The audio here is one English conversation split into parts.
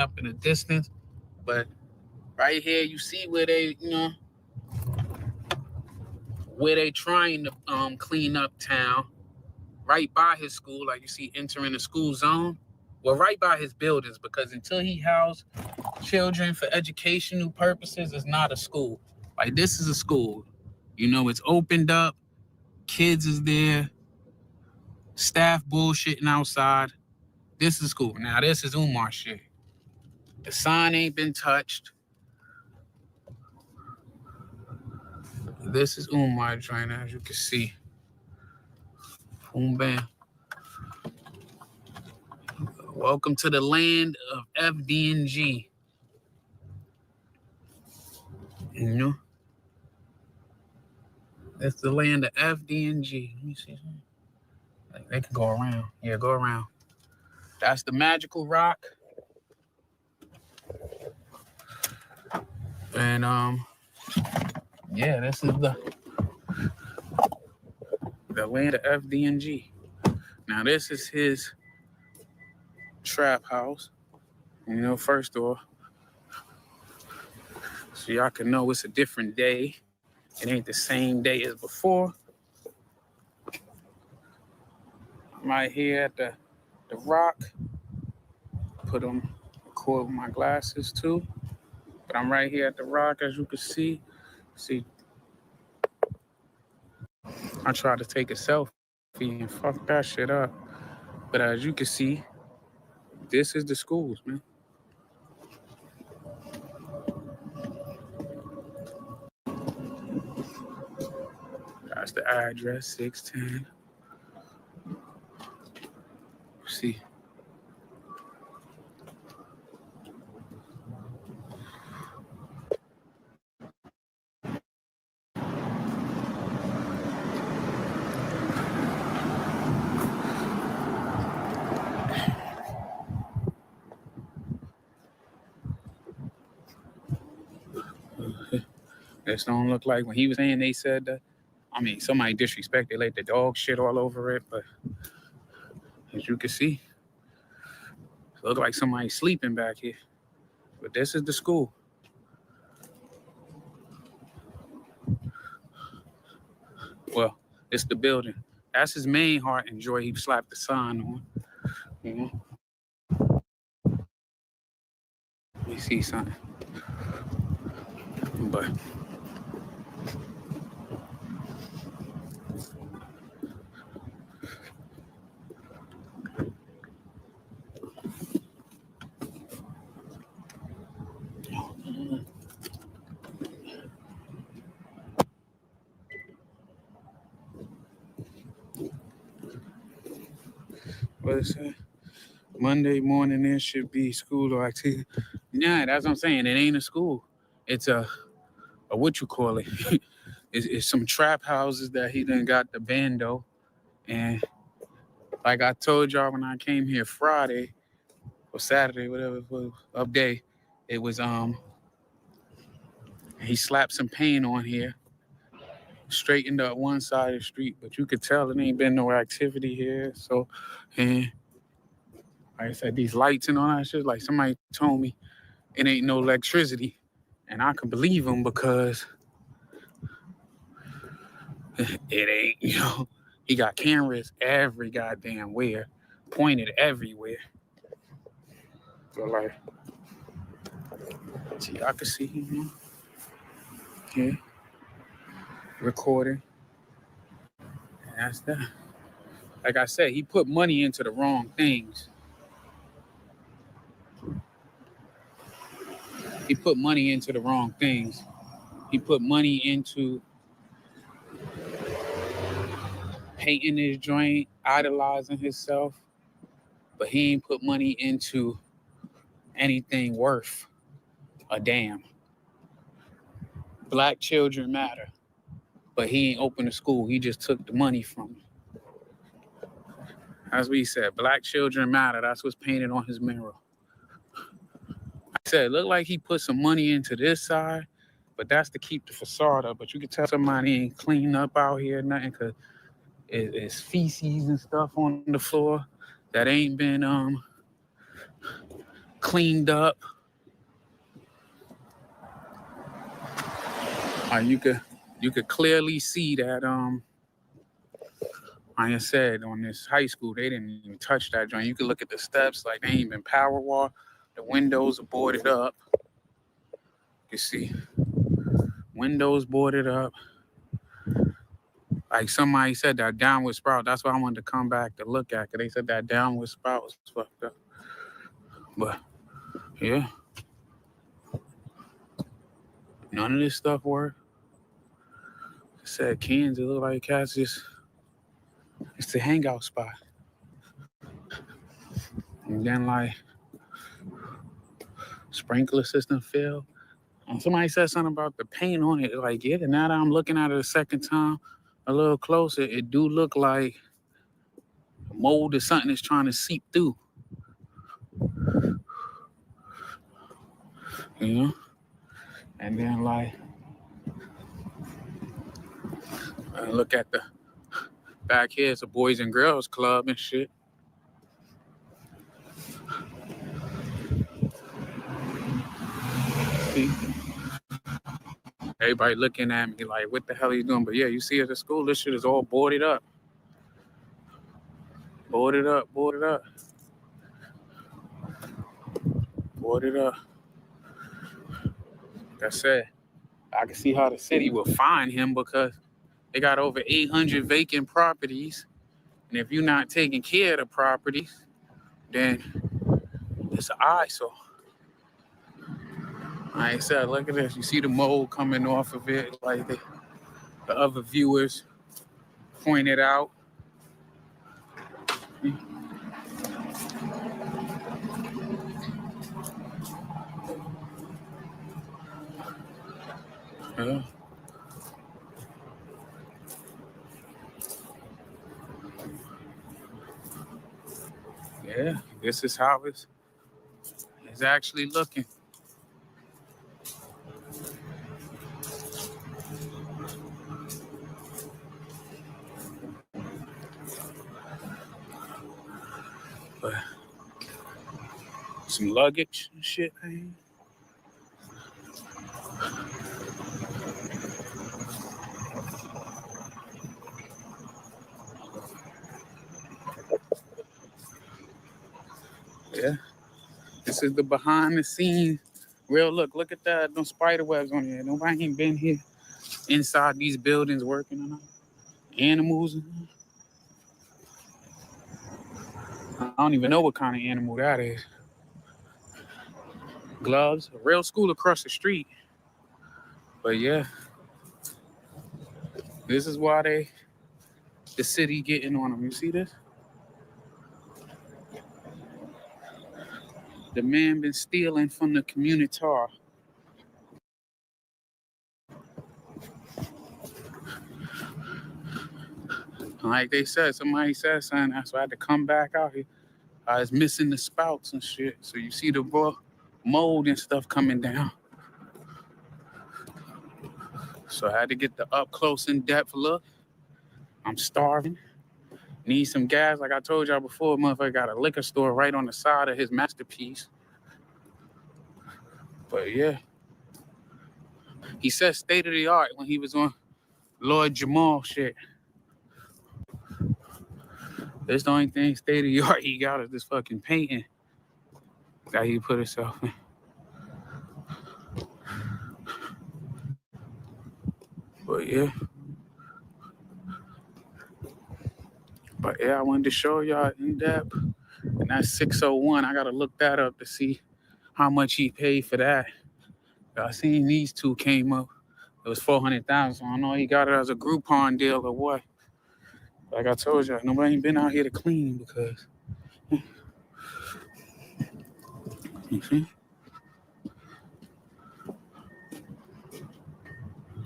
up in the distance. But right here, you see where they, where they trying to clean up town. Right by his school, like you see entering the school zone. Well, right by his buildings, because until he housed children for educational purposes, it's not a school. Like, this is a school. It's opened up. Kids is there. Staff bullshitting outside. This is school. Now, this is Umar shit. The sign ain't been touched. This is Umar joint, as you can see. Boom, bam. Welcome to the land of FDMG. It's the land of FDMG. Let me see something. They can go around. Yeah, go around. That's the magical rock. And yeah, this is the land of FDMG. Now this is his trap house. First off, so y'all can know it's a different day. It ain't the same day as before. I'm right here at the rock. Record with my glasses too. But I'm right here at the rock, as you can see. See, I tried to take a selfie and fuck that shit up. But as you can see, this is the schools, man. That's the address, 610. See. This don't look like when he was saying they said that. I mean, somebody disrespected, like the dog shit all over it, but as you can see, it look like somebody sleeping back here. But this is the school. Well, it's the building. That's his main heart and joy. He slapped the sign on. Let me see something. But what is that? Monday morning there should be school or activity. Nah, that's what I'm saying. It ain't a school. It's a what you call it? It's some trap houses that he done got the bando. And like I told y'all when I came here Friday or Saturday, whatever it was, up day, it was he slapped some paint on here, straightened up one side of the street, but you could tell it ain't been no activity here. So, and like I said, these lights and all that shit, like somebody told me it ain't no electricity. And I can believe him because it ain't, he got cameras every goddamn where, pointed everywhere. So like, see, I can see him here, recording. And that's that. Like I said, he put money into the wrong things. He put money into the wrong things. He put money into painting his joint, idolizing himself, but he ain't put money into anything worth a damn. Black children matter, but he ain't opened a school. He just took the money from them. That's what he said. Black children matter. That's what's painted on his mural. I said, it looked like he put some money into this side, but that's to keep the facade up. But you can tell somebody ain't cleaned up out here, nothing, because it's feces and stuff on the floor that ain't been cleaned up. You could clearly see that like I said, on this high school, they didn't even touch that joint. You could look at the steps, like they ain't been power wall. The windows are boarded up. You see, windows boarded up. Like somebody said, that downward spout. That's why I wanted to come back to look at, because they said that downward spout was fucked up. But yeah, none of this stuff worked. I said Kansas look like cats just, it's the hangout spot. And then like sprinkler system failed. And somebody said something about the paint on it. Like, yeah, now that I'm looking at it a second time, a little closer, it do look like mold or something is trying to seep through. You know? And then like, look at the back here, it's a Boys and Girls Club and shit. See? Everybody looking at me like, what the hell are you doing? But yeah, you see at the school, this shit is all boarded up. Boarded up, boarded up. Boarded up. Like I said, I can see how the city will find him because they got over 800 vacant properties. And if you're not taking care of the properties, then it's an eyesore. Like I said, look at this. You see the mold coming off of it, like the other viewers pointed out. Yeah. Yeah, this is how it's actually looking. But some luggage and shit, man. Yeah, this is the behind the scenes. Real look at that. No spider webs on here. Nobody ain't been here inside these buildings working on them. Animals. I don't even know what kind of animal that is. Gloves. A real school across the street. But yeah, this is why the city getting on them. You see this? The man been stealing from the community. Like they said, somebody said something, that's why I had to come back out here. I was missing the spouts and shit. So you see the mold and stuff coming down. So I had to get the up close in depth look. I'm starving. Need some gas. Like I told y'all before, motherfucker got a liquor store right on the side of his masterpiece. But yeah. He said state of the art when he was on Lord Jamal shit. That's the only thing state of the art he got is this fucking painting that he put himself in. But yeah. But yeah, I wanted to show y'all in depth. And that's 601. I gotta look that up to see how much he paid for that. I seen these two came up. It was $400,000. So I don't know he got it as a Groupon deal or what. Like I told y'all, nobody ain't been out here to clean because you see?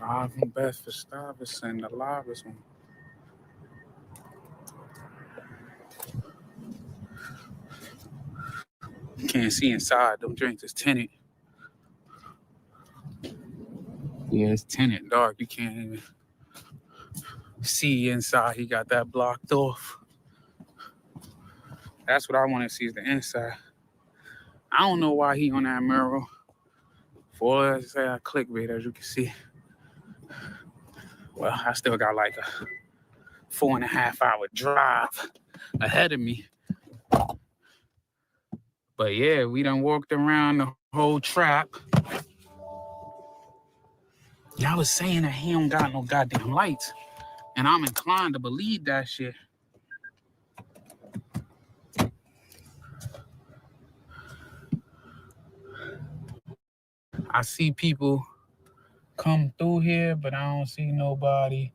Live and best for Stuyvesant, the livest one. You can't see inside. Them drinks is tinted. Yeah, it's tinted dark. You can't even see inside. He got that blocked off. That's what I want to see is the inside. I don't know why he on that mural. For let's say I clickbait, as you can see. Well, I still got like a 4.5-hour drive ahead of me. But yeah, we done walked around the whole trap. Y'all was saying that he don't got no goddamn lights. And I'm inclined to believe that shit. I see people come through here, but I don't see nobody.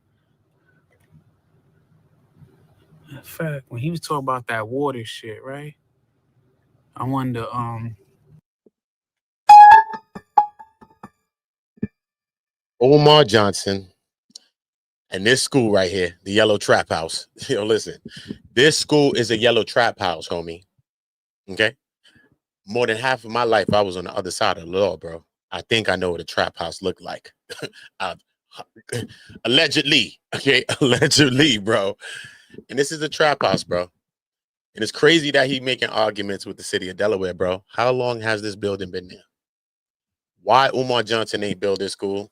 In fact, when he was talking about that water shit, right? I wonder, Umar Johnson and this school right here, the Yellow Trap House. Yo, listen, this school is a yellow trap house, homie. Okay? More than half of my life, I was on the other side of the law, bro. I think I know what a trap house looked like. Allegedly, okay? Allegedly, bro. And this is a trap house, bro. And it's crazy that he's making arguments with the city of Delaware, bro. How long has this building been there? Why Umar Johnson ain't built this school?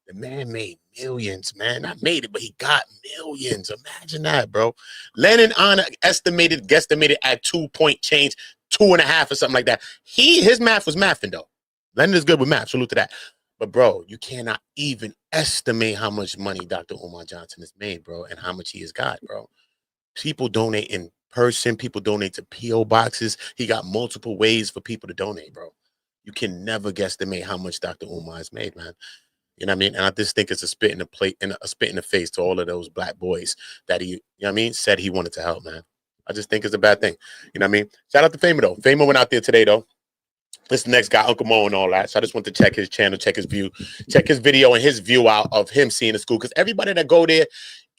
The man made millions, man. Not made it, but he got millions. Imagine that, bro. Lennon Honor guesstimated at 2 point change, 2.5 or something like that. His math was mathing, though. Lennon is good with math. Salute to that. But, bro, you cannot even estimate how much money Dr. Umar Johnson has made, bro, and how much he has got, bro. People donate in person. People donate to P.O. boxes. He got multiple ways for people to donate, bro. You can never guesstimate how much Dr. Umar has made, man. You know what I mean? And I just think it's a spit in the face to all of those black boys that he, you know what I mean, said he wanted to help, man. I just think it's a bad thing. You know what I mean? Shout out to Famer, though. Famer went out there today, though. This next guy, Uncle Mo and all that. So I just want to check his channel, check his view, check his video and his view out of him seeing the school. Because everybody that go there,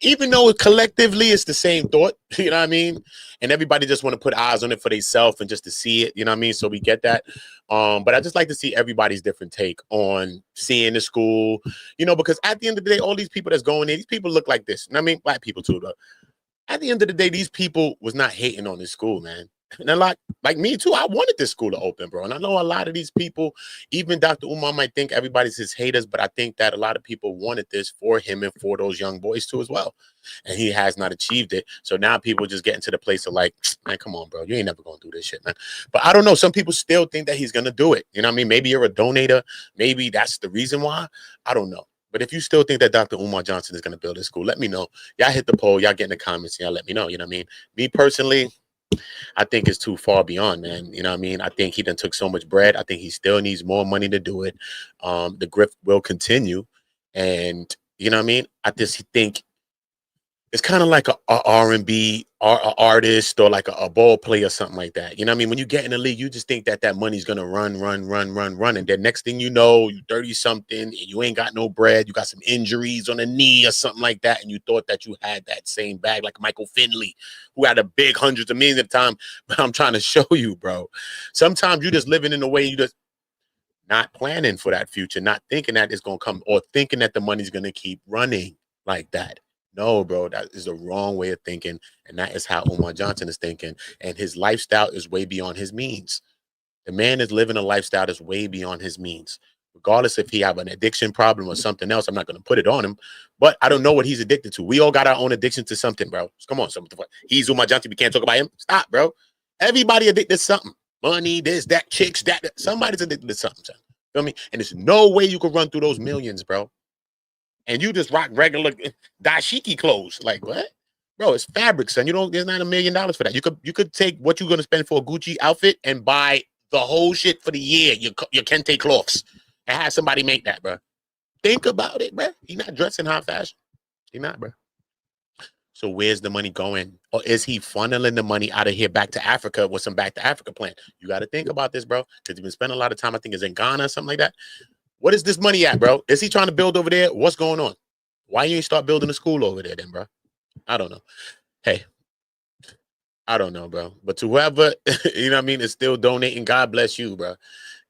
even though collectively it's the same thought, you know what I mean? And everybody just want to put eyes on it for themselves and just to see it, you know what I mean? So we get that. But I just like to see everybody's different take on seeing the school, you know, because at the end of the day, all these people that's going in, these people look like this. You know what I mean? Black people too, though. At the end of the day, these people was not hating on this school, man. And a lot, like me too, I wanted this school to open, bro. And I know a lot of these people, even Dr. Umar might think everybody's his haters, but I think that a lot of people wanted this for him and for those young boys too as well. And he has not achieved it. So now people just getting to the place of like, man, come on, bro. You ain't never going to do this shit, man. But I don't know. Some people still think that he's going to do it. You know what I mean? Maybe you're a donator. Maybe that's the reason why. I don't know. But if you still think that Dr. Umar Johnson is going to build this school, let me know. Y'all hit the poll. Y'all get in the comments. Y'all let me know. You know what I mean? Me personally, I think it's too far beyond, man. You know what I mean? I think he done took so much bread. I think he still needs more money to do it. The grift will continue. And, you know what I mean? I just think it's kind of like a R&B artist or like a ball player or something like that. You know what I mean? When you get in the league, you just think that money's going to run. And then next thing you know, you 30-something and you ain't got no bread. You got some injuries on a knee or something like that. And you thought that you had that same bag like Michael Finley, who had a big hundreds of millions at the time. But I'm trying to show you, bro. Sometimes you're just living in a way you just not planning for that future, not thinking that it's going to come or thinking that the money's going to keep running like that. No, bro, that is the wrong way of thinking. And that is how Umar Johnson is thinking. And his lifestyle is way beyond his means. The man is living a lifestyle that's way beyond his means. Regardless if he have an addiction problem or something else, I'm not going to put it on him. But I don't know what he's addicted to. We all got our own addiction to something, bro. Come on, something. He's Umar Johnson. We can't talk about him. Stop, bro. Everybody addicted to something. Money, this, that, chicks, that. Somebody's addicted to something, son. Feel me? And there's no way you can run through those millions, bro. And you just rock regular dashiki clothes. Like, what? Bro, it's fabric, son. There's not $1 million for that. You could take what you're gonna spend for a Gucci outfit and buy the whole shit for the year. Your Kente cloths. And have somebody make that, bro. Think about it, bro. He's not dressing high fashion. He's not, bro. So where's the money going? Or is he funneling the money out of here back to Africa with some back to Africa plan? You got to think about this, bro. Because he's been spending a lot of time, I think it's in Ghana or something like that. What is this money at, bro? Is he trying to build over there? What's going on? Why you ain't start building a school over there then, bro? I don't know. Hey, I don't know, bro. But to whoever, you know what I mean, is still donating, God bless you, bro.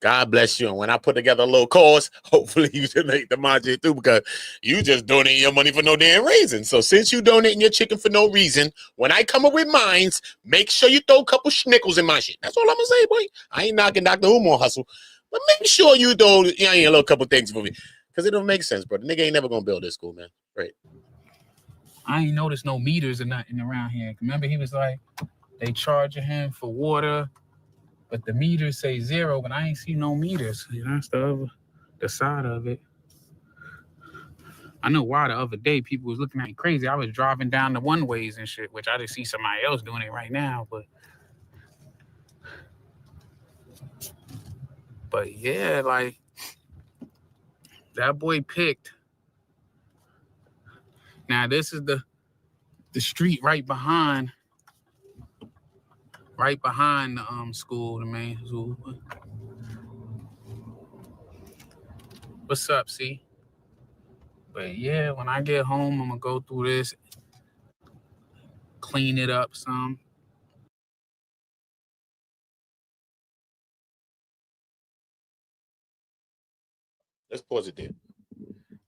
God bless you. And when I put together a little cause, hopefully you should make the margin too, because you just donating your money for no damn reason. So since you donating your chicken for no reason, when I come up with mines, make sure you throw a couple schnickels in my shit. That's all I'm gonna say, boy. I ain't knocking Dr. Umar hustle, but make sure you throw a little couple things for me, because it don't make sense, bro. The nigga ain't never gonna build this school, man. Right. I ain't noticed no meters or nothing around here. Remember, he was like, they charging him for water, but the meters say 0, but I ain't see no meters. You know, that's the side of it. I know why the other day people was looking at me crazy. I was driving down the one-ways and shit, which I just see somebody else doing it right now. But yeah, like, that boy picked. Now, this is the street right behind the school, the main school. What's up, C? But yeah, when I get home, I'm gonna go through this, clean it up some. Let's pause it there.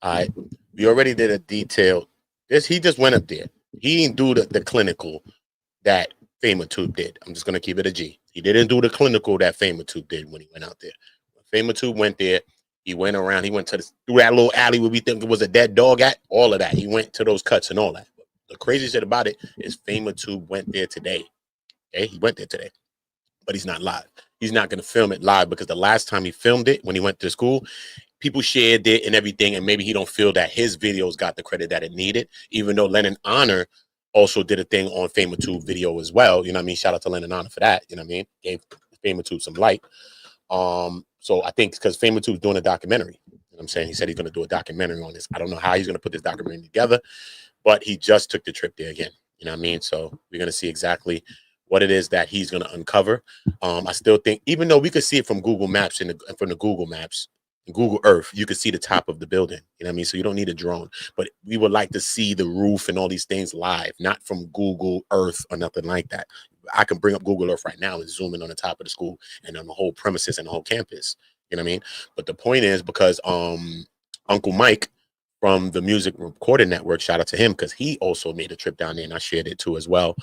All right. We already did a detailed. He just went up there. He didn't do the clinical that Famertube did. I'm just gonna keep it a G. He didn't do the clinical that Famertube did when he went out there. When Famertube went there, he went around. He went through that little alley where we think it was a dead dog at. All of that. He went to those cuts and all that. But the crazy shit about it is Famertube went there today. Okay, he went there today, but he's not live. He's not gonna film it live because the last time he filmed it when he went to school, people shared it and everything, and maybe he don't feel that his videos got the credit that it needed, even though Lennon Honor also did a thing on Famertube video as well. You know what I mean? Shout out to Lennon Honor for that. You know what I mean? Gave Famertube some light. So I think because Famertube's doing a documentary, you know what I'm saying? He said he's going to do a documentary on this. I don't know how he's going to put this documentary together, but he just took the trip there again. You know what I mean? So we're going to see exactly what it is that he's going to uncover. I still think, even though we could see it from Google Maps from the Google Maps, Google Earth, you could see the top of the building. You know what I mean? So you don't need a drone, but we would like to see the roof and all these things live, not from Google Earth or nothing like that. I can bring up Google Earth right now and zoom in on the top of the school and on the whole premises and the whole campus. You know what I mean? But the point is, because Uncle Mike from the Music Recording Network, shout out to him, because he also made a trip down there and I shared it too as well.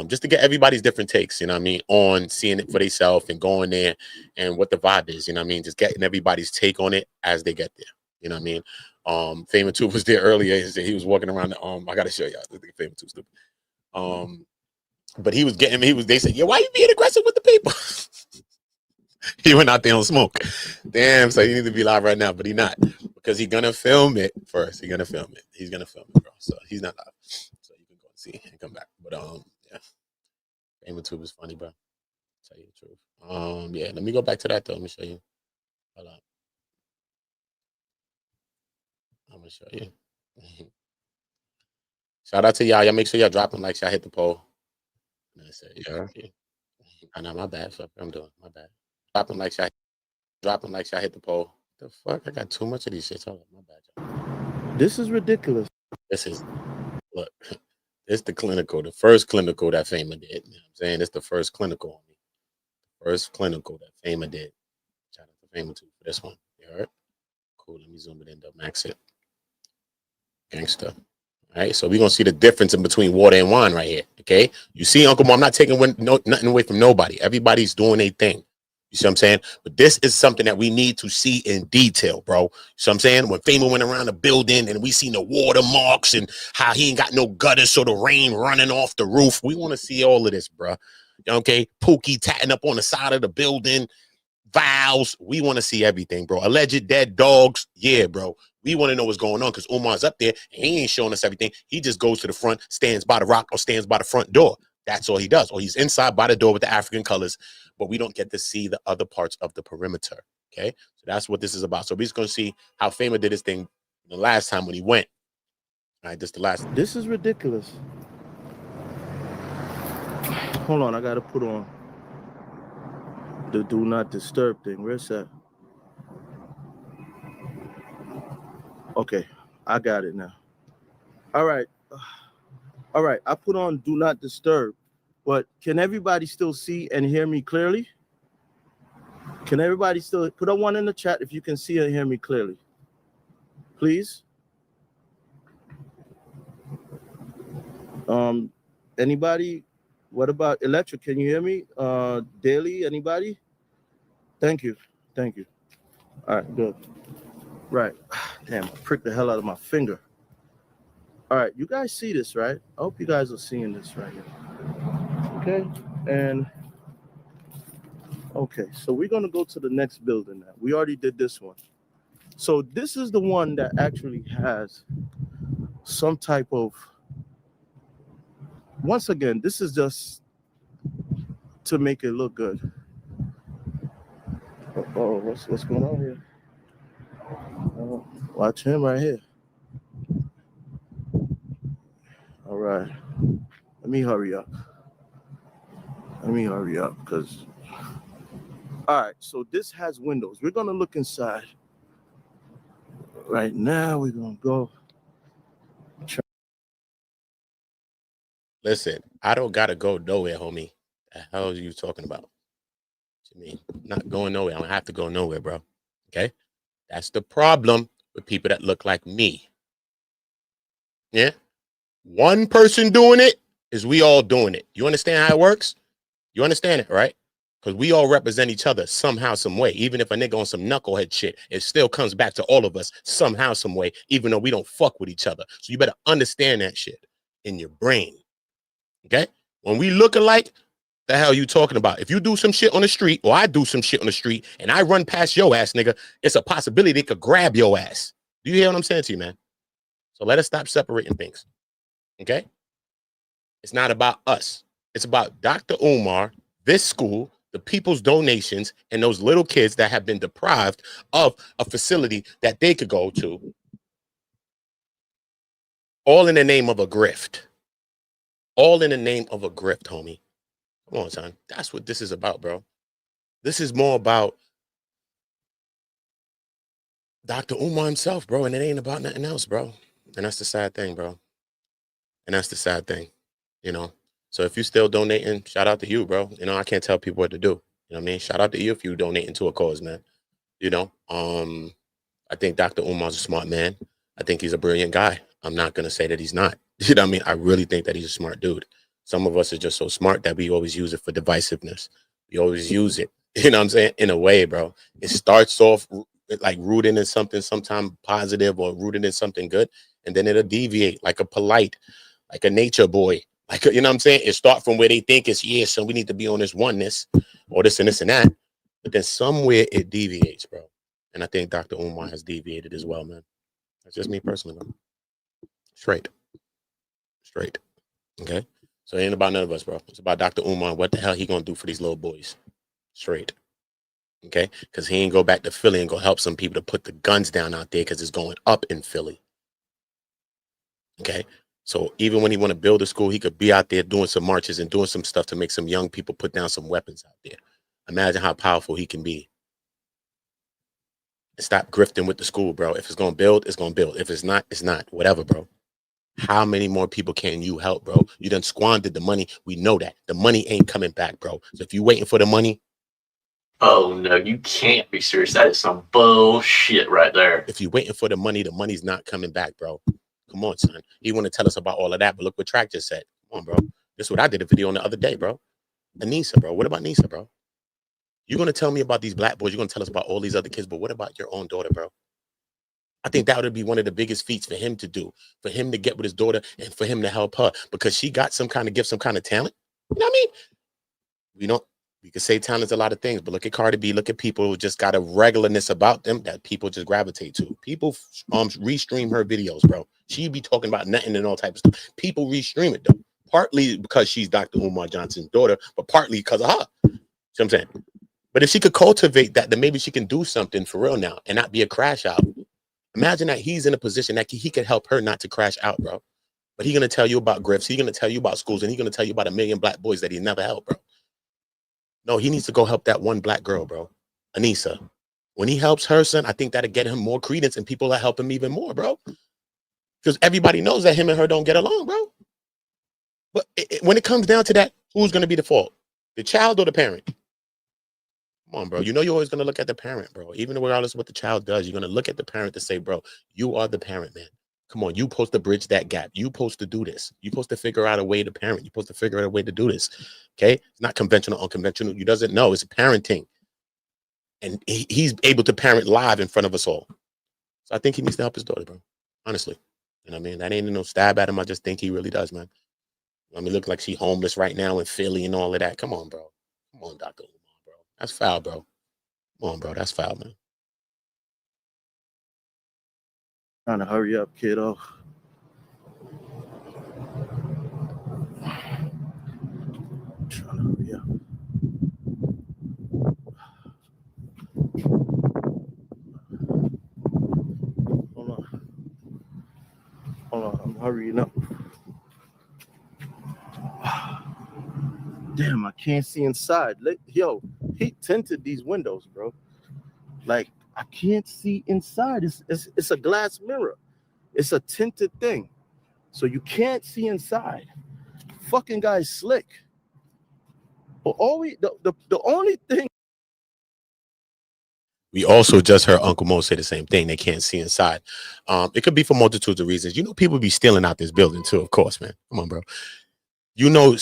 Just to get everybody's different takes, you know what I mean, on seeing it for themselves and going there and what the vibe is, you know what I mean, just getting everybody's take on it as they get there, you know what I mean. Famertube was there earlier. He was walking around I gotta show y'all. Famertube stupid. But they said, yeah, why you being aggressive with the people? He went out there on smoke. Damn, so he need to be live right now, but he not, because he's gonna film it first. He's gonna film it, bro. So he's not live. So you can go and see and come back. But yeah. Famertube is funny, bro. Tell you the truth. Yeah, let me go back to that though. Let me show you. Hold on. I'm gonna show you. Shout out to y'all. Y'all make sure y'all dropping likes. Y'all hit the poll. And I said, yeah. I know, my bad. So I'm doing my bad. Dropping likes. Y'all hit the poll. The fuck? I got too much of these shits. Hold on, my bad. Y'all. This is ridiculous. Look. It's the clinical, the first clinical that Famer did. You know what I'm saying? It's the first clinical on me. First clinical that Famer did. Shout out to Famertube for this one. You heard? Cool. Let me zoom it in, though. Max it. Gangster. All right. So we're going to see the difference in between water and wine right here. Okay. You see, Uncle Mo, I'm not taking nothing away from nobody. Everybody's doing their thing. You see what I'm saying? But this is something that we need to see in detail, bro. You see what I'm saying? When Famer went around the building and we seen the watermarks and how he ain't got no gutters, so the rain running off the roof. We want to see all of this, bro. Okay? Pookie tatting up on the side of the building. Vows. We want to see everything, bro. Alleged dead dogs. Yeah, bro. We want to know what's going on because Umar's up there and he ain't showing us everything. He just goes to the front, stands by the rock, or stands by the front door. That's all he does. Or he's inside by the door with the African colors, but we don't get to see the other parts of the perimeter. Okay, so that's what this is about. So we're just gonna see how Famer did his thing the last time when he went. All right, This is ridiculous. Hold on, I gotta put on the do not disturb thing. Where's that? Okay, I got it now. All right. I put on do not disturb, but can everybody still see and hear me clearly? Can everybody still put a 1 in the chat if you can see and hear me clearly? Please. Anybody? What about Electric? Can you hear me? Daily, anybody? Thank you. Thank you. All right, good. Right. Damn, I pricked the hell out of my finger. All right, you guys see this, right? I hope you guys are seeing this right here. Okay, and okay, so we're gonna go to the next building now. We already did this one. So this is the one that actually has some type of, once again, this is just to make it look good. Oh, what's going on here? Watch him right here. All right, let me hurry up. Because, all right, so this has windows. We're gonna look inside. Right now, we're gonna go. Listen, I don't gotta go nowhere, homie. The hell are you talking about? What you mean? I'm not going nowhere. I don't have to go nowhere, bro. Okay? That's the problem with people that look like me. Yeah? One person doing it is we all doing it. You understand how it works? You understand it, right? Because we all represent each other somehow, some way. Even if a nigga on some knucklehead shit, it still comes back to all of us somehow, some way, even though we don't fuck with each other. So you better understand that shit in your brain. Okay? When we look alike, the hell you talking about? If you do some shit on the street, or I do some shit on the street, and I run past your ass, nigga, it's a possibility they could grab your ass. Do you hear what I'm saying to you, man? So let us stop separating things. Okay? It's not about us. It's about Dr. Umar, this school, the people's donations, and those little kids that have been deprived of a facility that they could go to, all in the name of a grift. All in the name of a grift, homie. Come on, son. That's what this is about, bro. This is more about Dr. Umar himself, bro, and it ain't about nothing else, bro. And that's the sad thing, bro. And that's the sad thing, you know. So if you still donating, shout out to you, bro. You know, I can't tell people what to do. You know what I mean? Shout out to you if you donating to a cause, man. You know, I think Dr. Umar's a smart man. I think he's a brilliant guy. I'm not going to say that he's not. You know what I mean? I really think that he's a smart dude. Some of us are just so smart that we always use it for divisiveness. We always use it, you know what I'm saying? In a way, bro. It starts off like rooted in something sometime positive or rooted in something good, and then it'll deviate like a polite, like a nature boy. Like, you know what I'm saying? It start from where they think it's, yeah, so we need to be on this oneness or this and this and that. But then somewhere it deviates, bro. And I think Dr. Umar has deviated as well, man. That's just me personally, bro. Straight. Okay? So it ain't about none of us, bro. It's about Dr. Umar. What the hell he gonna do for these little boys? Straight. Okay? Because he ain't go back to Philly and go help some people to put the guns down out there because it's going up in Philly. Okay? So even when he want to build a school, he could be out there doing some marches and doing some stuff to make some young people put down some weapons out there. Imagine how powerful he can be. And stop grifting with the school, bro. If it's going to build, it's going to build. If it's not, it's not. Whatever, bro. How many more people can you help, bro? You done squandered the money. We know that. The money ain't coming back, bro. So if you waiting for the money. Oh, no, you can't be serious. That is some bullshit right there. If you're waiting for the money's not coming back, bro. Come on, son. You want to tell us about all of that, but look what Track just said. Come on, bro. This is what I did a video on the other day, bro. Anissa, bro. What about Nisa, bro? You're going to tell me about these black boys. You're going to tell us about all these other kids, but what about your own daughter, bro? I think that would be one of the biggest feats for him to do, for him to get with his daughter and for him to help her because she got some kind of gift, some kind of talent. You know what I mean? We could say talent's a lot of things, but look at Cardi B. Look at people who just got a regularness about them that people just gravitate to. People restream her videos, bro. She be talking about nothing and all types of stuff. People restream it, though. Partly because she's Dr. Umar Johnson's daughter, but partly because of her. See what I'm saying? But if she could cultivate that, then maybe she can do something for real now and not be a crash out. Imagine that he's in a position that he could help her not to crash out, bro. But he's going to tell you about grifts. He's going to tell you about schools, and he's going to tell you about 1 million black boys that he never helped, bro. No, he needs to go help that one black girl, bro. Anissa. When he helps her, son, I think that'll get him more credence and people will help him even more, bro. Because everybody knows that him and her don't get along, bro. But when it comes down to that, who's going to be the fault? The child or the parent? Come on, bro. You know you're always gonna look at the parent, bro. Even regardless of what the child does, you're gonna look at the parent to say, bro, you are the parent, man. Come on, you supposed to bridge that gap. You supposed to do this. You supposed to figure out a way to parent. You supposed to figure out a way to do this. Okay, it's not conventional, unconventional. You doesn't know. It's parenting, and he's able to parent live in front of us all. So I think he needs to help his daughter, bro. Honestly, you know what I mean? That ain't no stab at him. I just think he really does, man. I mean, look like she homeless right now in Philly and all of that. Come on, bro. Come on, Dr. Umar, bro. That's foul, bro. Come on, bro. That's foul, man. Trying to hurry up, kiddo. Trying to hurry up. Hold on. I'm hurrying up. Damn, I can't see inside. Yo, he tinted these windows, bro. Like, I can't see inside. It's a glass mirror. It's a tinted thing. So you can't see inside. Fucking guy's slick. But the only thing. We also just heard Uncle Mo say the same thing. They can't see inside. It could be for multitudes of reasons. You know, people be stealing out this building too, of course, man. Come on, bro. You know,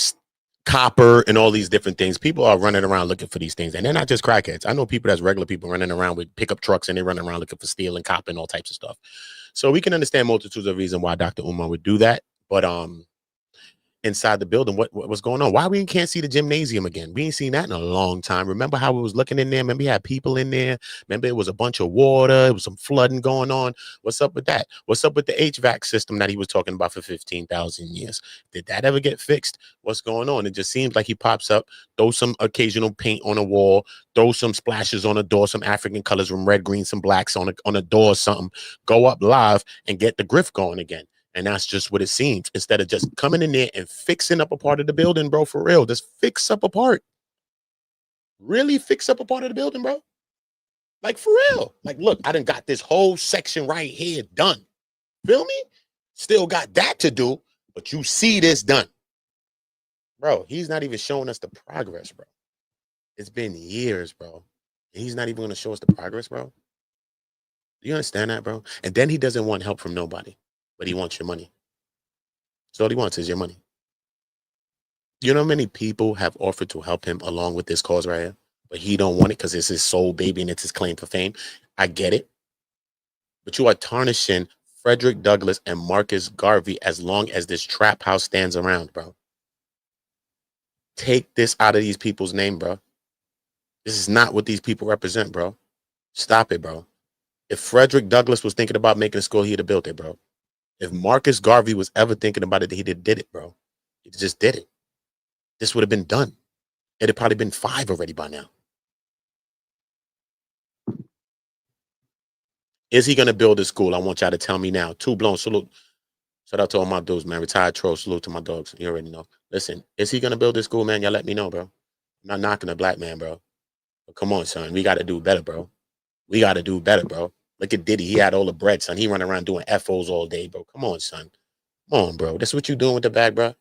copper and all these different things. People are running around looking for these things, and they're not just crackheads. I know people that's regular people running around with pickup trucks, and they're running around looking for steel and copper and all types of stuff. So we can understand multitudes of reasons why Dr. Umar would do that. But inside the building, what's going on? Why we can't see the gymnasium again? We ain't seen that in a long time. Remember how we was looking in there? Remember we had people in there? Remember it was a bunch of water? It was some flooding going on. What's up with that? What's up with the HVAC system that he was talking about for 15,000 years? Did that ever get fixed? What's going on? It just seems like he pops up, throw some occasional paint on a wall, throw some splashes on a door, some African colors from red, green, some blacks on a door or something, go up live and get the griff going again. And that's just what it seems. Instead of just coming in there and fixing up a part of the building, bro, for real. Just fix up a part. Really fix up a part of the building, bro. Like, for real. Like, look, I done got this whole section right here done. Feel me? Still got that to do, but you see this done. Bro, he's not even showing us the progress, bro. It's been years, bro. And he's not even going to show us the progress, bro. Do you understand that, bro? And then he doesn't want help from nobody. But he wants your money. So all he wants is your money. You know how many people have offered to help him along with this cause right here? But he don't want it because it's his soul baby and it's his claim for fame. I get it. But you are tarnishing Frederick Douglass and Marcus Garvey as long as this trap house stands around, bro. Take this out of these people's name, bro. This is not what these people represent, bro. Stop it, bro. If Frederick Douglass was thinking about making a school, he'd have built it, bro. If Marcus Garvey was ever thinking about it, he did it, bro. He just did it. This would have been done. It had probably been 5 already by now. Is he going to build a school? I want y'all to tell me now. Two blown, salute. Shout out to all my dudes, man. Retired troll, salute to my dogs. You already know. Listen, is he going to build this school, man? Y'all let me know, bro. I'm not knocking a black man, bro. But come on, son. We got to do better, bro. We got to do better, bro. Look at Diddy. He had all the bread, son. He run around doing FOs all day, bro. Come on, son. Come on, bro. This is what you doing with the bag, bro.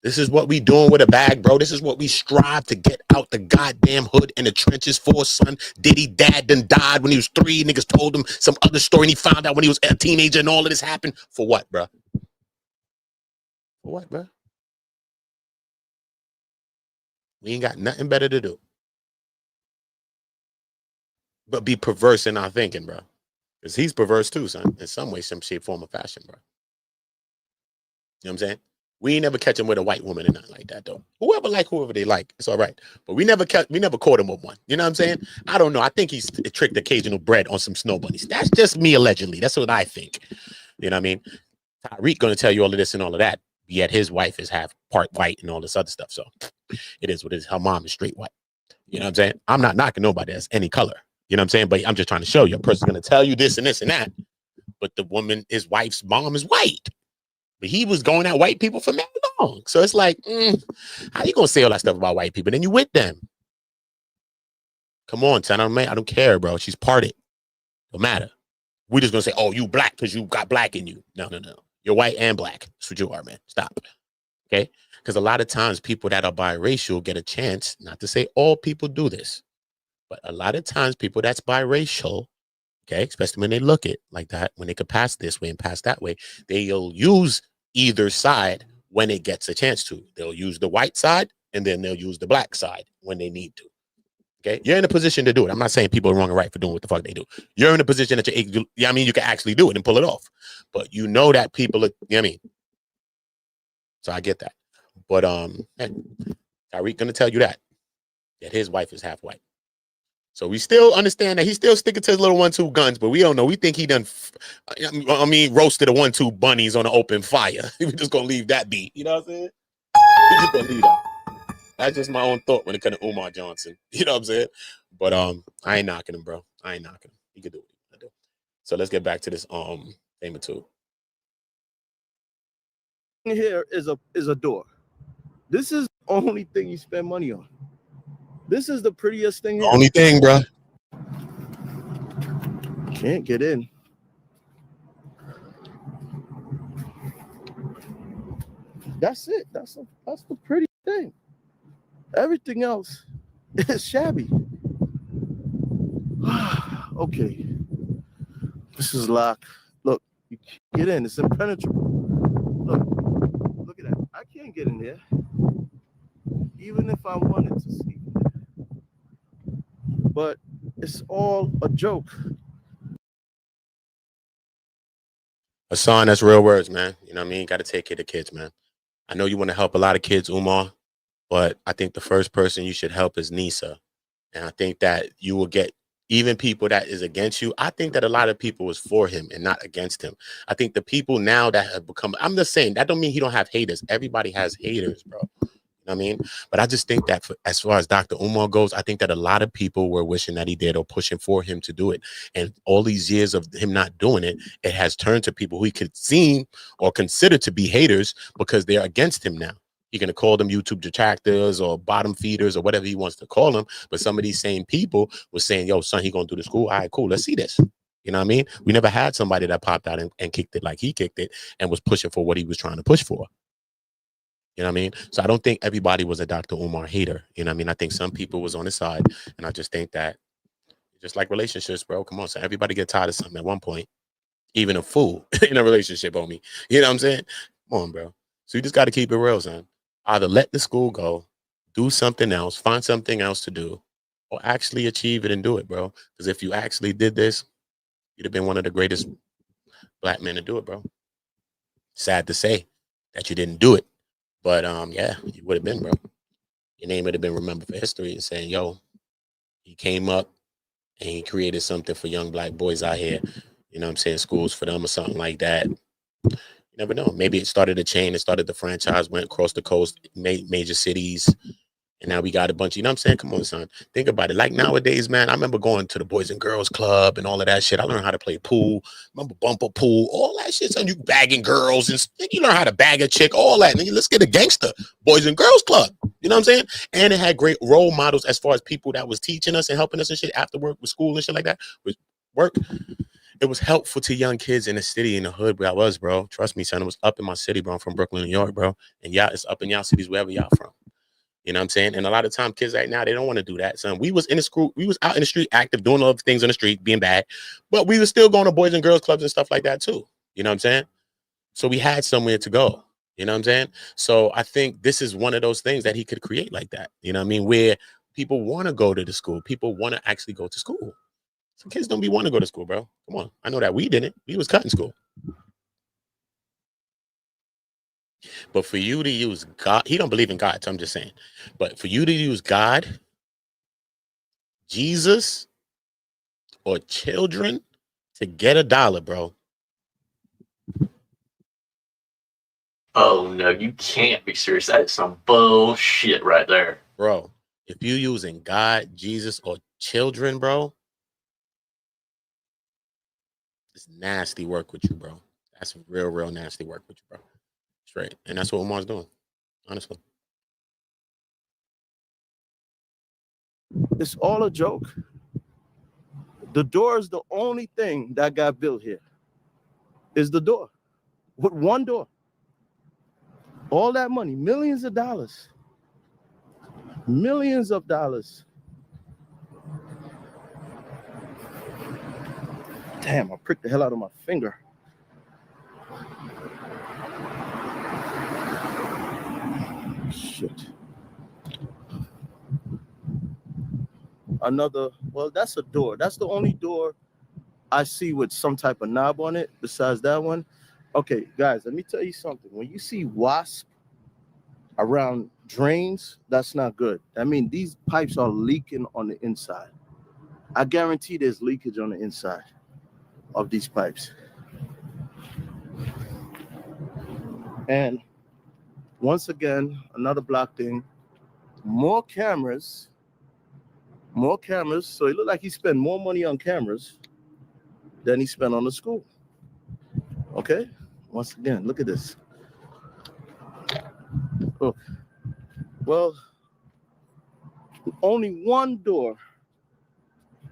This is what we doing with a bag, bro. This is what we strive to get out the goddamn hood and the trenches for, son. Diddy dad done died when he was 3. Niggas told him some other story and he found out when he was a teenager and all of this happened. For what, bro? For what, bro? We ain't got nothing better to do but be perverse in our thinking, bro. Because he's perverse too, son. In some way, some shape, form, or fashion, bro. You know what I'm saying? We ain't never catch him with a white woman or nothing like that, though. Whoever they like, it's all right. But we never caught him with one. You know what I'm saying? I don't know. I think he's tricked occasional bread on some snow bunnies. That's just me allegedly. That's what I think. You know what I mean? Tariq gonna tell you all of this and all of that. Yet his wife is half part white and all this other stuff. So it is what it is. Her mom is straight white. You know what I'm saying? I'm not knocking nobody that's any color. You know what I'm saying? But I'm just trying to show you. A person's going to tell you this and this and that. But the woman, his wife's mom is white. But he was going at white people for mad long. So it's like, how you going to say all that stuff about white people? Then you with them. Come on, son. I don't care, bro. She's parted. Don't matter. We're just going to say, oh, you black because you got black in you. No. You're white and black. That's what you are, man. Stop. Okay? Because a lot of times people that are biracial get a chance, not to say all people do this, But a lot of times people that's biracial, okay, especially when they look it like that, when they could pass this way and pass that way, they'll use either side when it gets a chance to. They'll use the white side and then they'll use the black side when they need to. Okay, you're in a position to do it. I'm not saying people are wrong or right for doing what the fuck they do. You're in a position that I mean, you can actually do it and pull it off. But you know that people are, you know what I mean? So I get that. But Tyreek gonna tell you that his wife is half white. So we still understand that he's still sticking to his little 1-2 guns, but we don't know. We think he done, roasted a 1-2 bunnies on an open fire. We're just gonna leave that be. You know what I'm saying? We're just gonna leave that. That's just my own thought when it comes to Umar Johnson. You know what I'm saying? But I ain't knocking him, bro. I ain't knocking him. He could do what he want to do. So let's get back to this Famertube. Here is a door. This is the only thing you spend money on. This is the prettiest thing here. Only thing, bro. Can't get in. That's it. That's the pretty thing. Everything else is shabby. Okay. This is locked. Look, you can't get in. It's impenetrable. Look at that. I can't get in there. Even if I wanted to sleep in there. But it's all a joke. Hassan, that's real words, man. You know what I mean? Got to take care of the kids, man. I know you want to help a lot of kids, Umar, but I think the first person you should help is Nisa. And I think that you will get even people that is against you. I think that a lot of people was for him and not against him. I think the people now that have become, I'm just saying, that don't mean he don't have haters. Everybody has haters, bro. You know what I mean? But I just think that as far as Dr. Umar goes, I think that a lot of people were wishing that he did or pushing for him to do it. And all these years of him not doing it, it has turned to people who he could seem or consider to be haters because they're against him now. You're going to call them YouTube detractors or bottom feeders or whatever he wants to call them. But some of these same people were saying, yo, son, he going to do the school. All right, cool. Let's see this. You know what I mean? We never had somebody that popped out and kicked it like he kicked it and was pushing for what he was trying to push for. You know what I mean? So I don't think everybody was a Dr. Umar hater. You know what I mean? I think some people was on his side. And I just think that just like relationships, bro. Come on, so everybody get tired of something at one point. Even a fool in a relationship, homie. You know what I'm saying? Come on, bro. So you just got to keep it real, son. Either let the school go, do something else, find something else to do, or actually achieve it and do it, bro. Because if you actually did this, you'd have been one of the greatest black men to do it, bro. Sad to say that you didn't do it. But yeah, you would have been, bro. Your name would have been remembered for history and saying, yo, he came up and he created something for young black boys out here. You know what I'm saying? Schools for them or something like that. You never know. Maybe it started a chain. It started the franchise, went across the coast, major cities. And now we got a bunch, you know what I'm saying? Come on, son. Think about it. Like nowadays, man, I remember going to the Boys and Girls Club and all of that shit. I learned how to play pool. Remember bumper pool, all that shit. Son, you bagging girls and you learn how to bag a chick, all that. And let's get a gangster Boys and Girls Club. You know what I'm saying? And it had great role models as far as people that was teaching us and helping us and shit after work with school and shit like that. With work. It was helpful to young kids in the city, in the hood where I was, bro. Trust me, son. It was up in my city, bro. I'm from Brooklyn, New York, bro. And yeah, it's up in y'all cities, wherever y'all from. You know what I'm saying? And a lot of time kids right now, they don't want to do that. Son, we was in the school, we was out in the street active, doing other things on the street, being bad, but we were still going to Boys and Girls Clubs and stuff like that too. You know what I'm saying? So we had somewhere to go. You know what I'm saying? So I think this is one of those things that he could create like that. You know what I mean? Where people want to go to the school. People want to actually go to school. Some kids don't be want to go to school, bro. Come on. I know that we didn't. We was cutting school. But for you to use God, he don't believe in God, so I'm just saying. But for you to use God, Jesus, or children to get $1, bro. Oh, no, you can't be serious. That is some bullshit right there. Bro, if you using God, Jesus, or children, bro, it's nasty work with you, bro. That's real nasty work with you, bro. Straight. And that's what Umar's doing, honestly. It's all a joke. The door is the only thing that got built here. Is the door. With one door. All that money, millions of dollars. Millions of dollars. Damn, I pricked the hell out of my finger. Shit. Another, well, that's a door. That's the only door I see with some type of knob on it besides that one. Okay, guys, let me tell you something. When you see wasp around drains, that's not good. I mean, these pipes are leaking on the inside. I guarantee there's leakage on the inside of these pipes. And once again, another block thing, more cameras. So it looked like he spent more money on cameras than he spent on the school. Okay, once again, look at this. Oh, well, only one door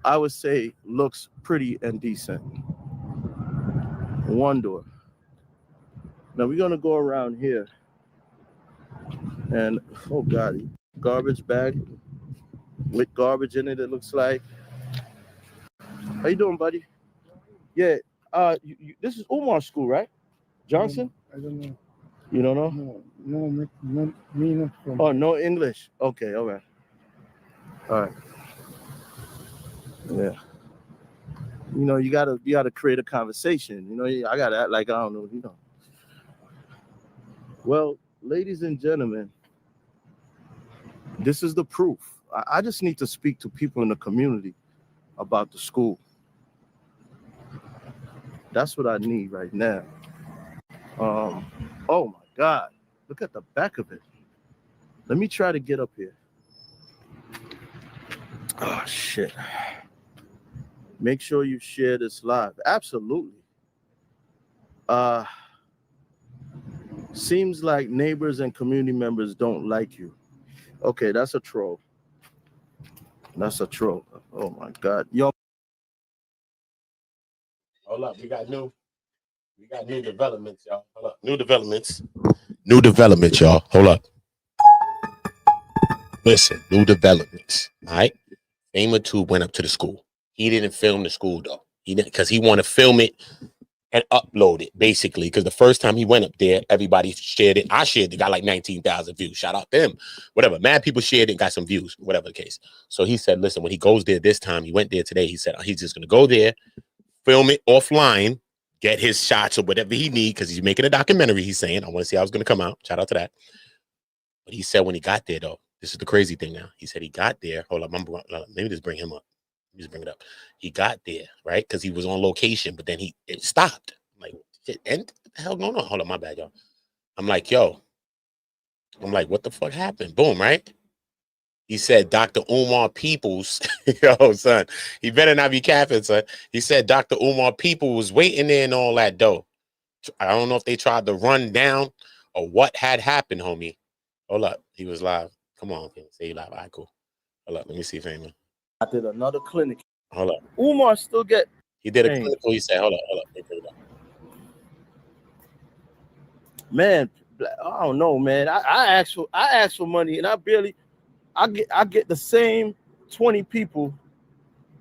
I would say looks pretty and decent. One door. Now we're gonna go around here, and oh god, garbage bag with garbage in it. It looks like. How you doing, buddy? Yeah. This is Umar's school, right? Johnson? I don't know. You don't know? No, me not from. Oh, no English. Okay, all right. All right. Yeah. You know, you gotta create a conversation. You know, I gotta act like I don't know, you know. Well, ladies and gentlemen, this is the proof. I just need to speak to people in the community about the school. That's what I need right now. Oh my God, look at the back of it. Let me try to get up here. Oh shit. Make sure you share this live. Absolutely. Seems like neighbors and community members don't like you. Okay, that's a troll. That's a troll. Oh my God. Yo. Hold up, we got new developments, y'all. Hold up. New developments, y'all. Hold up. Listen, new developments. All right. Famertube went up to the school. He didn't film the school though. He didn't, because he wanted to film it and upload it, basically. Because the first time he went up there, everybody shared it. I shared it, got like 19,000 views. Shout out to him. Whatever. Mad people shared it and got some views, whatever the case. So he said, listen, when he goes there this time, he went there today. He said he's just gonna go there, film it offline, get his shots or whatever he need, because he's making a documentary. He's saying, I want to see how it's gonna come out. Shout out to that. But he said when he got there, though, this is the crazy thing now. He said he got there. Hold up, let me just bring him up. Let me just bring it up. He got there, right? Because he was on location, but then it stopped. I'm like, shit, and what the hell going on? Hold up, my bad, y'all. I'm like, yo. I'm like, what the fuck happened? Boom, right? He said Dr. Umar Peoples. Yo, son, he better not be capping, son. He said Dr. Umar Peoples was waiting there and all that, though. I don't know if they tried to run down or what had happened, homie. Hold up. He was live. Come on, say he live. All right, cool. Hold up. Let me see if anyone. I did another clinic. Hold up. Umar still get. He did a clinical. He said, hold up. Let me bring it up. Man, I don't know, man. I ask for money, and I get the same 20 people,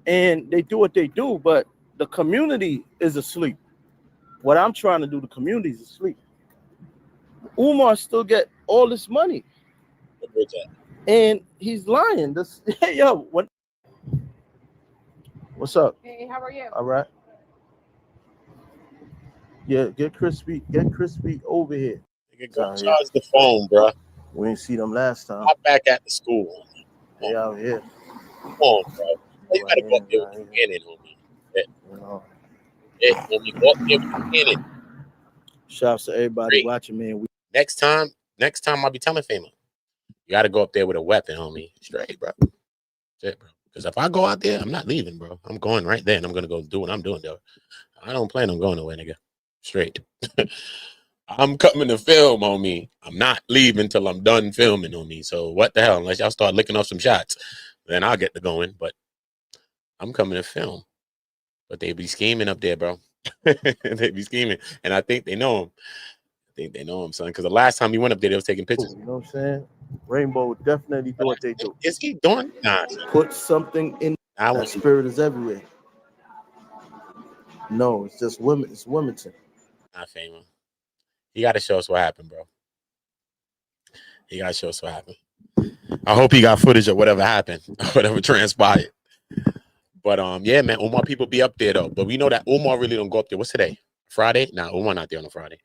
and they do what they do, but the community is asleep. What I'm trying to do, the community is asleep. Umar still get all this money, and he's lying. This, hey, yo, what's up? Hey, how are you? All right. Yeah, get crispy over here. Go charge the phone, bro. We didn't see them last time. I'm back at the school. They out here. Come on, bro. You gotta go up there with the cannon, homie. You know. Yeah, homie, go up there with the cannon. Shouts to everybody watching, man. Next time I'll be telling Famer, you gotta go up there with a weapon, homie. Straight, bro. That's it, bro. Because if I go out there, I'm not leaving, bro. I'm going right there, and I'm gonna go do what I'm doing, though. I don't plan on going nowhere, nigga. Straight. I'm coming to film, homie. I'm not leaving till I'm done filming, homie. So what the hell? Unless y'all start licking off some shots, then I'll get to going. But I'm coming to film. But they be scheming up there, bro. They be scheming. And I think they know him. Son. Because the last time he went up there, they was taking pictures. You know what I'm saying? Rainbow would definitely do what they do. Is he doing? Nah. Put something in. That spirit is everywhere. No, it's just women. It's Wilmington. Not Famer. You got to show us what happened, bro. You got to show us what happened. I hope he got footage of whatever happened, whatever transpired. But yeah, man, Umar people be up there though. But we know that Umar really don't go up there. What's today? Friday? Nah, Umar not there on a Friday.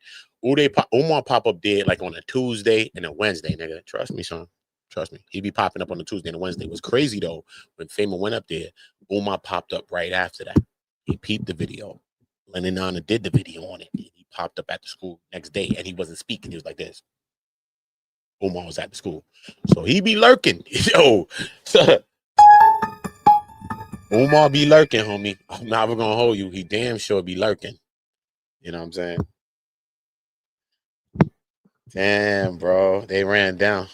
Umar pop up there like on a Tuesday and a Wednesday, nigga. Trust me, son. Trust me. He be popping up on a Tuesday and a Wednesday. It was crazy though. When Famer went up there, Umar popped up right after that. He peeped the video. Lennon Nana did the video on it. He popped up at the school next day and he wasn't speaking. He was like this. Umar was at the school. So he be lurking. Yo. Umar be lurking, homie. I'm never gonna hold you. He damn sure be lurking. You know what I'm saying? Damn, bro. They ran down.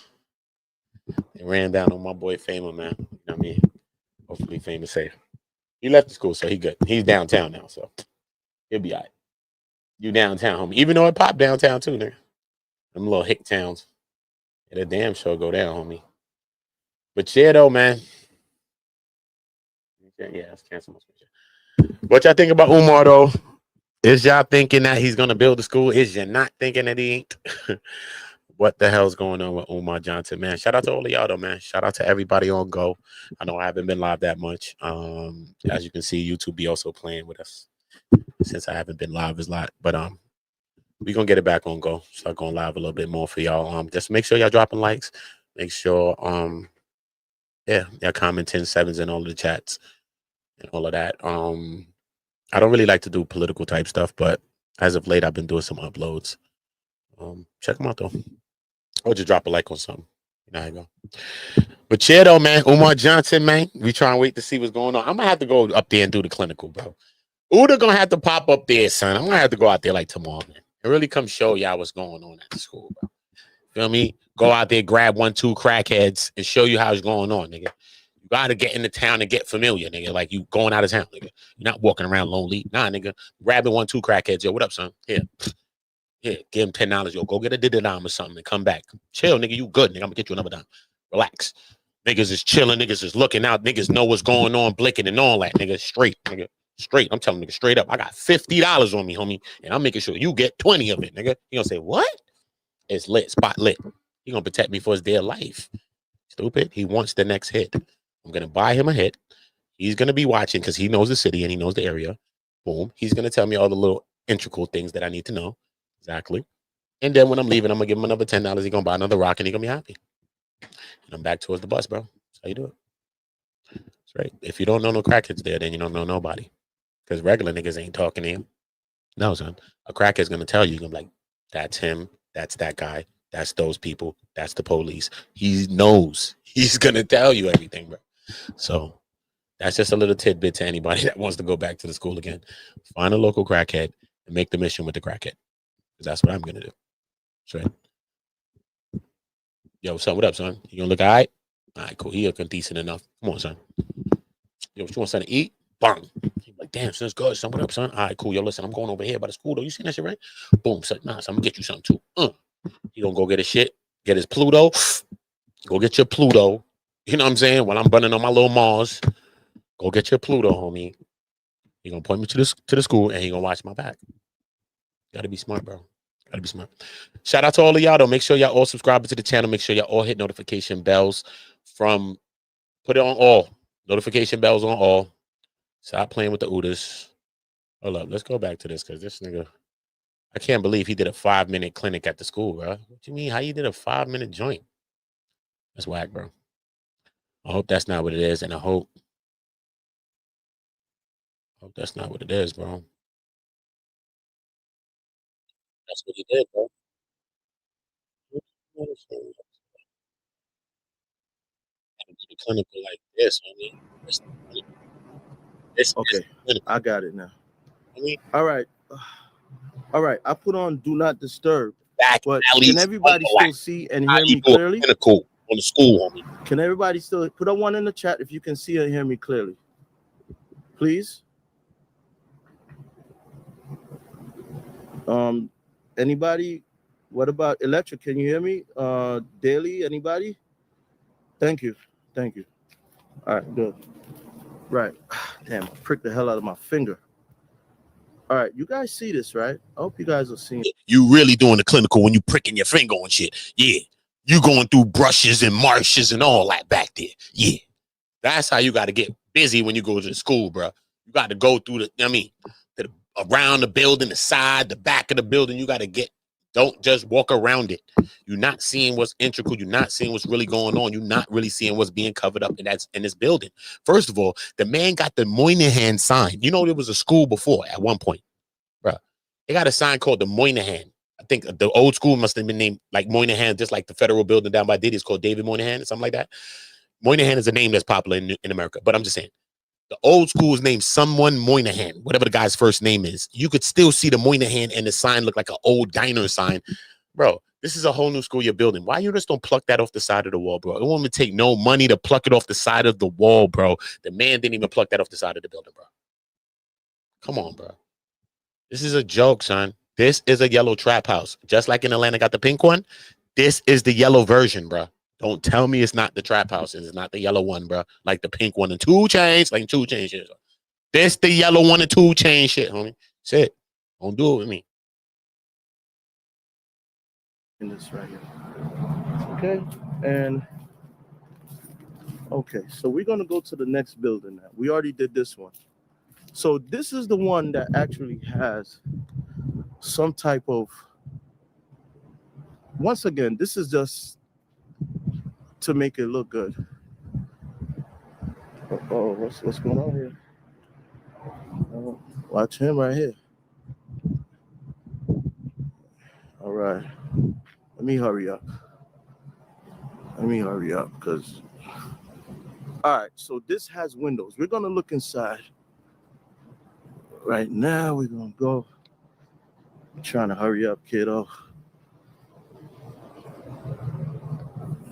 They ran down on my boy Famer, man. You know what I mean? Hopefully Famer safe. He left the school, so he good. He's downtown now, so he'll be all right. You downtown, homie. Even though it popped downtown too, nigga. Them little hick towns. It'll damn sure go down, homie. But yeah, though, man. Yeah, let's cancel my switch. What y'all think about Umar, though? Is y'all thinking that he's going to build a school? Is you not thinking that he ain't? What the hell's going on with Umar Johnson, man? Shout out to all of y'all, though, man. Shout out to everybody on Go. I know I haven't been live that much. As you can see, YouTube be also playing with us since I haven't been live as a lot. But we're going to get it back on Go. Start going live a little bit more for y'all. Just make sure y'all dropping likes. Make sure, yeah, y'all commenting sevens in all of the chats and all of that. I don't really like to do political type stuff, but as of late, I've been doing some uploads. Check them out, though. Or just drop a like on something. There you go. But yeah, though, man, Umar Johnson, man, we try and wait to see what's going on. I'm going to have to go up there and do the clinical, bro. Uda going to have to pop up there, son. I'm going to have to go out there like tomorrow, man. And really come show y'all what's going on at the school, bro. Feel me? Go out there, grab 1-2 crackheads and show you how it's going on, nigga. You got to get in the town and get familiar, nigga. Like you going out of town, nigga. You're not walking around lonely. Nah, nigga. Grabbing 1-2 crackheads. Yo, what up, son? Here. Here, give him $10. Yo, go get a dime or something and come back. Chill, nigga. You good, nigga. I'm going to get you another dime. Relax. Niggas is chilling. Niggas is looking out. Niggas know what's going on, blinking and all that, nigga. Straight, nigga. Straight. I'm telling nigga straight up. I got $50 on me, homie. And I'm making sure you get 20 of it, nigga. You going to say, what? It's lit. Spot lit. He going to protect me for his dear life. Stupid. He wants the next hit. I'm going to buy him a hit. He's going to be watching because he knows the city and he knows the area. Boom. He's going to tell me all the little integral things that I need to know. Exactly. And then when I'm leaving, I'm going to give him another $10. He's going to buy another rock and he's going to be happy. And I'm back towards the bus, bro. That's how you do it. That's right. If you don't know no crackheads there, then you don't know nobody. Because regular niggas ain't talking to you. No, son. A crackhead's going to tell you. You're going to be like, that's him. That's that guy. That's those people. That's the police. He knows. He's going to tell you everything, bro. So that's just a little tidbit to anybody that wants to go back to the school again. Find a local crackhead and make the mission with the crackhead. Because that's what I'm going to do. That's right. Yo, son, what up, son? You going to look all right? All right, cool. He looking decent enough. Come on, son. Yo, what you want, son, to eat? Bang. He's like, damn, son's good. Son, what up, son? All right, cool. Yo, listen, I'm going over here by the school, though. You seen that shit, right? Boom, son. Nah, son, I'm going to get you something, too. He going to go get his shit, get his Pluto. Go get your Pluto. You know what I'm saying? While I'm running on my little Mars, go get your Pluto, homie. He gonna point me to the school and he gonna watch my back. Gotta be smart, bro. Gotta be smart. Shout out to all of y'all, though. Make sure y'all all subscribe to the channel. Make sure y'all all hit notification bells put it on all. Notification bells on all. Stop playing with the OOTAs. Hold up. Let's go back to this because this nigga, I can't believe he did a 5-minute clinic at the school, bro. What you mean? How you did a 5-minute joint? That's whack, bro. I hope that's not what it is, and I hope that's not what it is, bro. That's what he did, bro. The clinical like this, I mean, Okay, I got it now. I mean, All right. I put on Do Not Disturb. back But at can least everybody still see and hear me clearly? clearly? Clinical on the school, homie. Can everybody still put a 1 in the chat if you can see and hear me clearly? Please. Anybody? What about Electric? Can you hear me? Daily, anybody? Thank you. Thank you. All right, good. Right. Damn, I pricked the hell out of my finger. All right, you guys see this, right? I hope you guys are seeing. You really doing the clinical when you pricking your finger on shit. Yeah. You going through brushes and marshes and all that back there. Yeah. That's how you got to get busy when you go to the school, bro. You got to go through around the building, the side, the back of the building. You got to get, don't just walk around it. You're not seeing what's integral. You're not seeing what's really going on. You're not really seeing what's being covered up in this building. First of all, the man got the Moynihan sign. You know, there was a school before at one point, bro. They got a sign called the Moynihan. I think the old school must have been named like Moynihan, just like the federal building down by Diddy is called David Moynihan or something like that. Moynihan is a name that's popular in America, but I'm just saying the old school is named someone Moynihan, whatever the guy's first name is. You could still see the Moynihan and the sign look like an old diner sign. Bro, this is a whole new school you're building. Why you just don't pluck that off the side of the wall, bro? It won't even take no money to pluck it off the side of the wall, bro. The man didn't even pluck that off the side of the building, bro. Come on, bro. This is a joke, son. This is a yellow trap house. Just like in Atlanta got the pink one, this is the yellow version, bro. Don't tell me it's not the trap house. It's not the yellow one, bro. Like the pink one and 2 Chainz, like 2 Chainz shit. This the yellow one and 2 Chainz shit, homie. Shit. Don't do it with me. In this right here. Okay. And okay, so we're gonna go to the next building now. We already did this one. So this is the one that actually has some type of, once again, this is just to make it look good. Oh, what's going on here? Oh, watch him right here. All right. Let me hurry up. Because all right, so this has windows. We're gonna look inside. Right now, we're gonna go. I'm trying to hurry up, kiddo.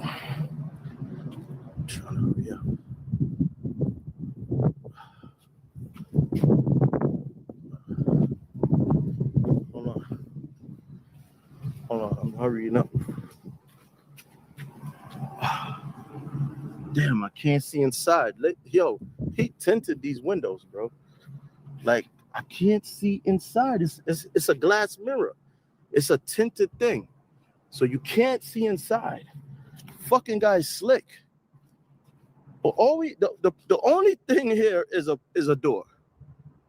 I'm trying to hurry up. Hold on, I'm hurrying up. Damn, I can't see inside. Yo, he tinted these windows, bro. Like, I can't see inside. It's a glass mirror. It's a tinted thing. So you can't see inside. Fucking guy's slick. But the only thing here is a door.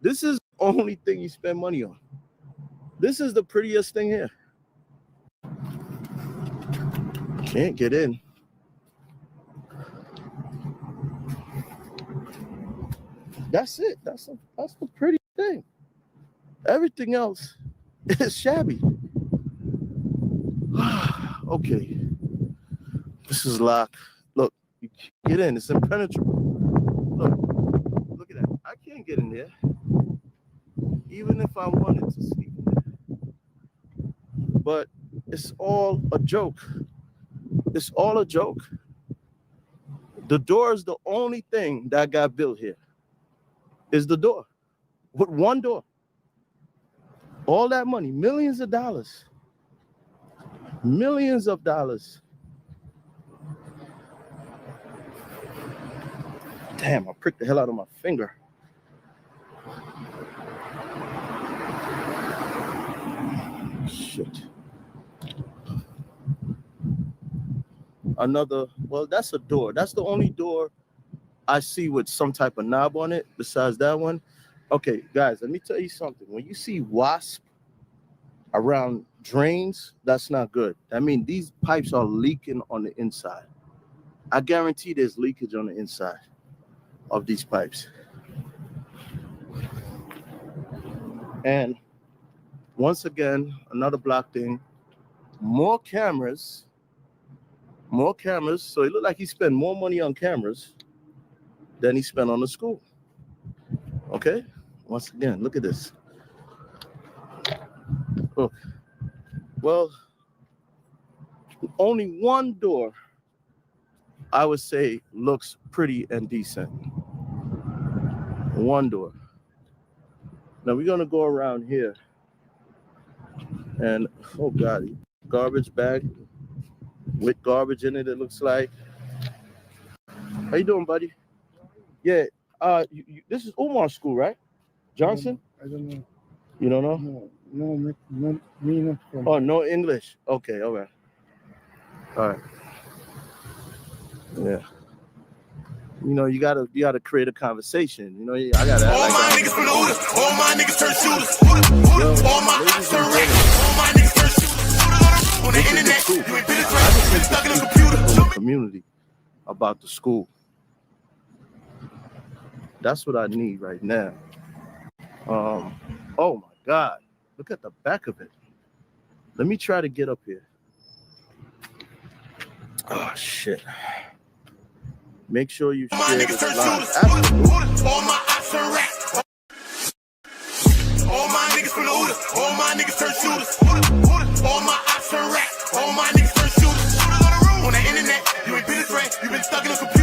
This is the only thing you spend money on. This is the prettiest thing here. Can't get in. That's it. That's the pretty thing. Everything else is shabby. Okay. This is locked. Look, you can't get in. It's impenetrable. Look at that. I can't get in there. Even if I wanted to sleep in there. But it's all a joke. It's all a joke. The door is the only thing that got built here. Is the door. With one door. All that money, millions of dollars. Millions of dollars. Damn, I pricked the hell out of my finger. Shit. Another, well, that's a door. That's the only door I see with some type of knob on it besides that one. Okay, guys, let me tell you something. When you see wasp around drains, that's not good. I mean, these pipes are leaking on the inside. I guarantee there's leakage on the inside of these pipes. And once again, another block thing, more cameras. So it looked like he spent more money on cameras than he spent on the school. Okay? Once again, look at this. Look. Well, only one door, I would say, looks pretty and decent. One door. Now we're gonna go around here. And, oh God, garbage bag with garbage in it, it looks like. How you doing, buddy? Yeah, this is Umar school, right? Johnson? I don't know. You don't know? No, meaning from. Oh, no English. Okay, all right. All right. Yeah. You know, you gotta create a conversation. You know, I gotta. All my niggas from the OOTAONGO. All my niggas turn shooters. All my eyes turn red. All my niggas turn shooters. On the internet, you ain't been a threat. You been stuck in a computer. From the community about the school. That's what I need right now. Oh my God. Look at the back of it. Let me try to get up here. Oh shit. Make sure you share this live. All my eyes turn red. All my niggas from the OOTAONGO. All my niggas turn shooters. All my eyes turn red. All my niggas turn shooters. On the internet, you ain't been a threat. You been stuck in a computer.